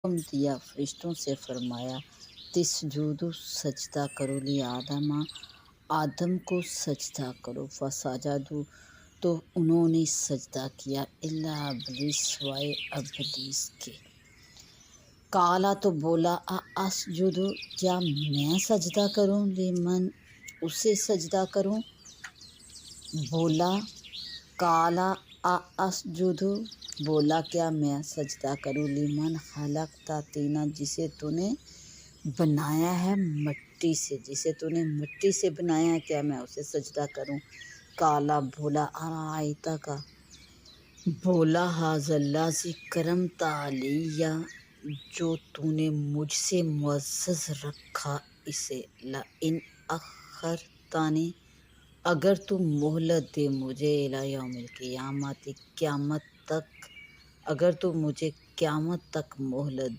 حکم دیا، فرشتوں سے فرمایا تسجدوا سجدہ کرو لی آدم کو سجدہ کرو، فسجدوا تو انہوں نے سجدہ کیا، الا ابلیس سوائے ابلیس کے۔ قالا تو بولا اسجد کیا میں سجدہ کروں، لمن اسے سجدہ کروں، بولا قالا اسجد بولا کیا میں سجدہ کروں، لمن خلقت طینا جسے تو نے بنایا ہے مٹی سے، جسے تو نے مٹی سے بنایا ہے، کیا میں اسے سجدہ کروں۔ قالا بولا ارائیت کا بولا ھذا الذی کرمت علی جو تو نے مجھ سے معزز رکھا اسے، لئن اخرتنی اگر تو مہلت دے مجھے الی یوم القیامۃ قیامت تک، اگر تو مجھے قیامت تک مہلت